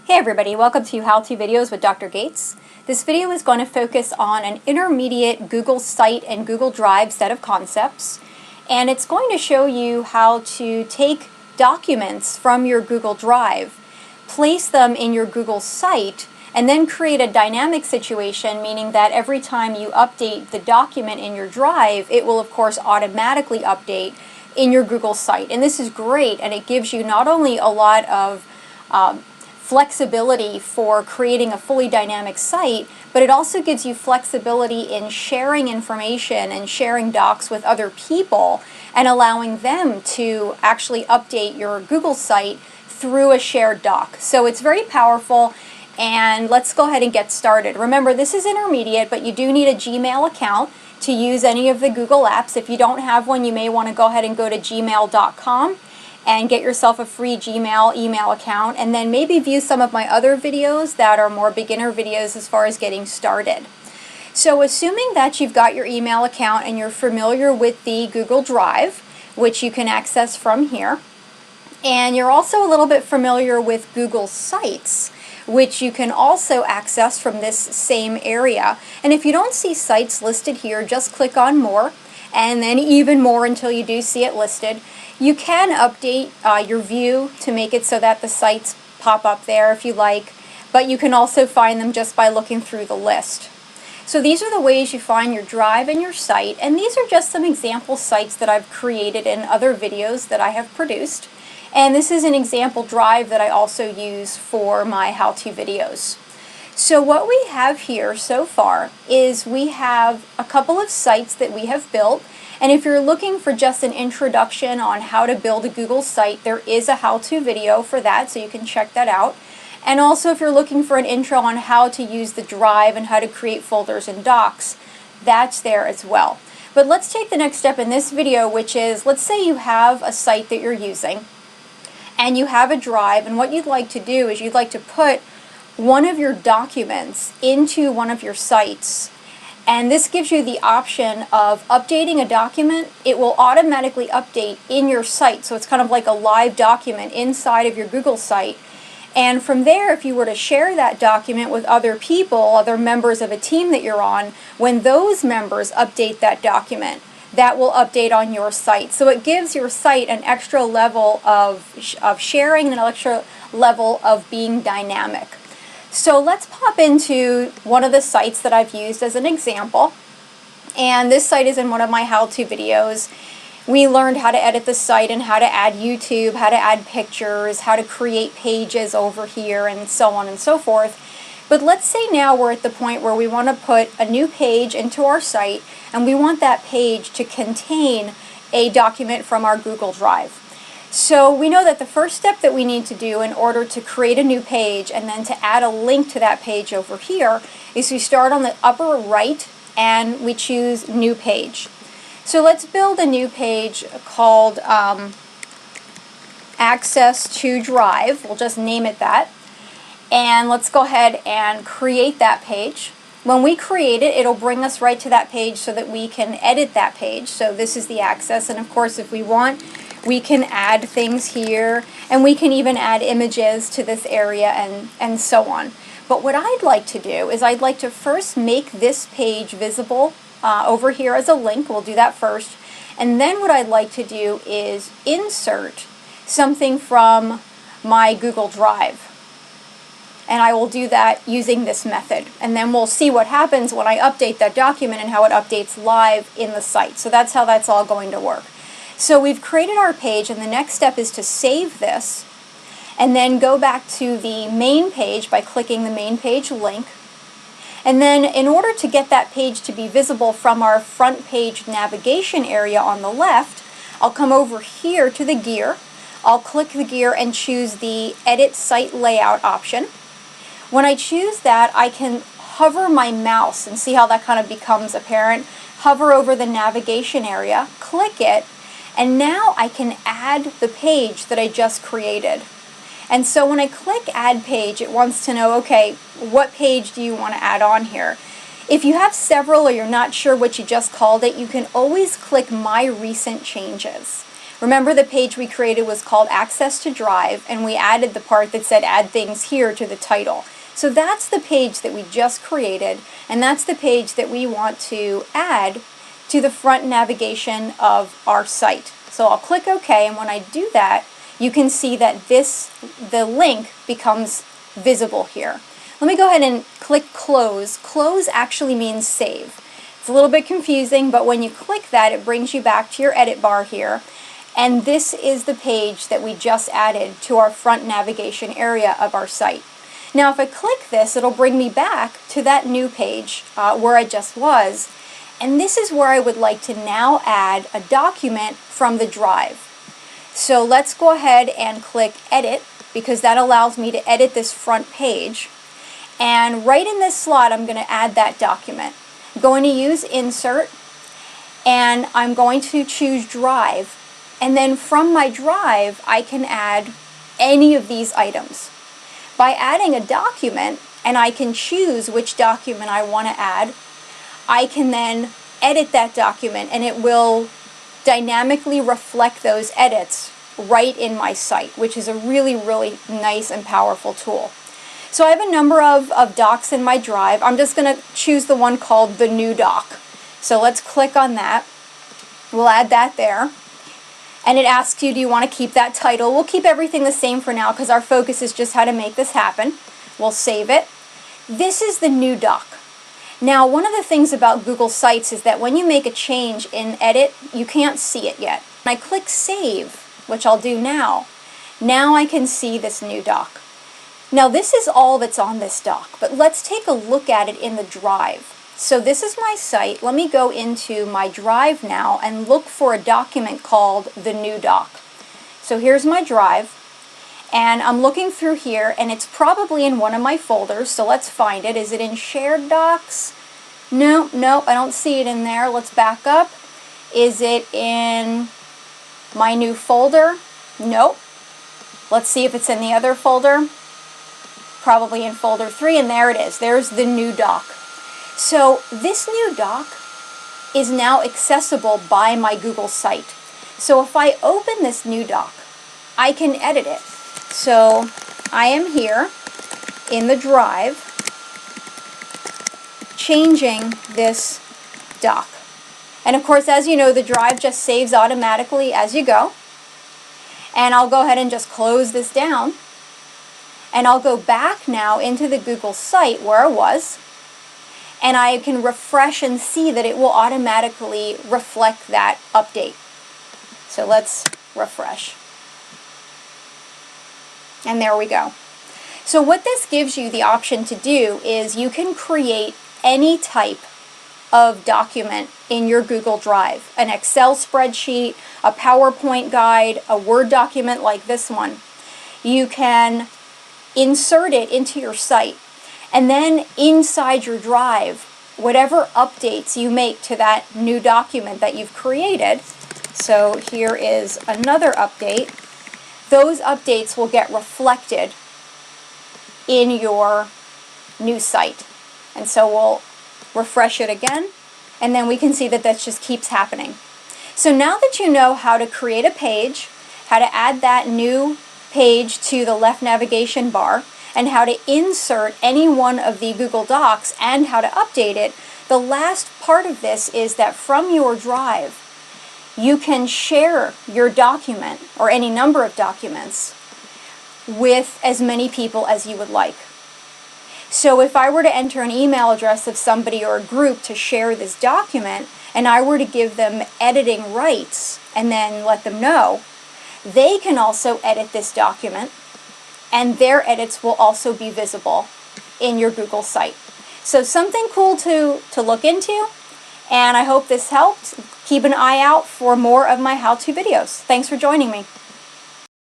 Hey everybody, welcome to How-To Videos with Dr. Gates. This video is going to focus on an intermediate Google Site and Google Drive set of concepts, and it's going to show you how to take documents from your Google Drive, place them in your Google Site, and then create a dynamic situation, meaning that every time you update the document in your Drive, it will of course automatically update in your Google Site. And this is great, and it gives you not only a lot of flexibility for creating a fully dynamic site, but it also gives you flexibility in sharing information and sharing docs with other people and allowing them to actually update your Google site through a shared doc. So it's very powerful, and let's go ahead and get started. Remember, this is intermediate, but you do need a Gmail account to use any of the Google apps. If you don't have one, you may want to go ahead and go to gmail.com and get yourself a free Gmail email account, and then maybe view some of my other videos that are more beginner videos as far as getting started. So assuming that you've got your email account and you're familiar with the Google Drive, which you can access from here, and you're also a little bit familiar with Google Sites, which you can also access from this same area. And if you don't see sites listed here, just click on more, and then even more until you do see it listed. You can update your view to make it so that the sites pop up there if you like, but you can also find them just by looking through the list. So these are the ways you find your Drive and your site, and these are just some example sites that I've created in other videos that I have produced. And this is an example Drive that I also use for my how-to videos. So what we have here so far is we have a couple of sites that we have built. And if you're looking for just an introduction on how to build a Google site, there is a how-to video for that, so you can check that out. And also if you're looking for an intro on how to use the Drive and how to create folders and docs, that's there as well. But let's take the next step in this video, which is, let's say you have a site that you're using and you have a Drive, and what you'd like to do is you'd like to put one of your documents into one of your sites. And this gives you the option of updating a document. It will automatically update in your site, so it's kind of like a live document inside of your Google site. And from there, if you were to share that document with other people, other members of a team that you're on, when those members update that document, that will update on your site. So it gives your site an extra level of sharing and an extra level of being dynamic. So let's pop into one of the sites that I've used as an example. And this site is in one of my how-to videos. We learned how to edit the site and how to add YouTube, how to add pictures, how to create pages over here, and so on and so forth. But let's say now we're at the point where we want to put a new page into our site, and we want that page to contain a document from our Google Drive. So we know that the first step that we need to do in order to create a new page and then to add a link to that page over here is we start on the upper right and we choose New Page. So let's build a new page called Access to Drive. We'll just name it that. And let's go ahead and create that page. When we create it, it'll bring us right to that page so that we can edit that page. So this is the access, and of course if we want, we can add things here, and we can even add images to this area and so on. But what I'd like to do is I'd like to first make this page visible over here as a link. We'll do that first. And then what I'd like to do is insert something from my Google Drive. And I will do that using this method. And then we'll see what happens when I update that document and how it updates live in the site. So that's how that's all going to work. So we've created our page, and the next step is to save this and then go back to the main page by clicking the main page link. And then in order to get that page to be visible from our front page navigation area on the left, I'll come over here to the gear. I'll click the gear and choose the Edit Site Layout option. When I choose that, I can hover my mouse and see how that kind of becomes apparent. Hover over the navigation area, click it, and now I can add the page that I just created. And so when I click Add Page, it wants to know, okay, what page do you want to add on here? If you have several or you're not sure what you just called it, you can always click My Recent Changes. Remember, the page we created was called Access to Drive, and we added the part that said Add Things Here to the title. So that's the page that we just created, and that's the page that we want to add to the front navigation of our site. So I'll click OK, and when I do that, you can see that the link becomes visible here. Let me go ahead and click Close. Close actually means save. It's a little bit confusing, but when you click that, it brings you back to your edit bar here. And this is the page that we just added to our front navigation area of our site. Now if I click this, it'll bring me back to that new page where I just was. And this is where I would like to now add a document from the drive. So let's go ahead and click Edit, because that allows me to edit this front page. And right in this slot, I'm going to add that document. I'm going to use Insert, and I'm going to choose Drive. And then from my drive, I can add any of these items. By adding a document, and I can choose which document I want to add, I can then edit that document, and it will dynamically reflect those edits right in my site, which is a really, really nice and powerful tool. So I have a number of docs in my drive. I'm just going to choose the one called the new doc. So let's click on that. We'll add that there. And it asks you, do you want to keep that title? We'll keep everything the same for now because our focus is just how to make this happen. We'll save it. This is the new doc. Now, one of the things about Google Sites is that when you make a change in Edit, you can't see it yet. When I click Save, which I'll do now, now I can see this new doc. Now, this is all that's on this doc, but let's take a look at it in the drive. So this is my site. Let me go into my drive now and look for a document called the new doc. So here's my drive, and I'm looking through here, and it's probably in one of my folders, so let's find it. Is it in Shared Docs? No, I don't see it in there. Let's back up. Is it in my new folder? Nope. Let's see if it's in the other folder. Probably in folder 3, and there it is. There's the new doc. So this new doc is now accessible by my Google site. So if I open this new doc, I can edit it. So I am here in the drive changing this doc. And of course, as you know, the drive just saves automatically as you go. And I'll go ahead and just close this down. And I'll go back now into the Google site where I was. And I can refresh and see that it will automatically reflect that update. So let's refresh. And there we go. So what this gives you the option to do is you can create any type of document in your Google Drive. An Excel spreadsheet, a PowerPoint guide, a Word document like this one. You can insert it into your site. And then inside your drive, whatever updates you make to that new document that you've created, so here is another update, those updates will get reflected in your new site. And so we'll refresh it again, and then we can see that that just keeps happening. So now that you know how to create a page, how to add that new page to the left navigation bar, and how to insert any one of the Google Docs and how to update it, the last part of this is that from your drive, you can share your document or any number of documents with as many people as you would like. So if I were to enter an email address of somebody or a group to share this document, and I were to give them editing rights and then let them know, they can also edit this document, and their edits will also be visible in your Google site. So something cool to look into, and I hope this helped. Keep an eye out for more of my how-to videos. Thanks for joining me.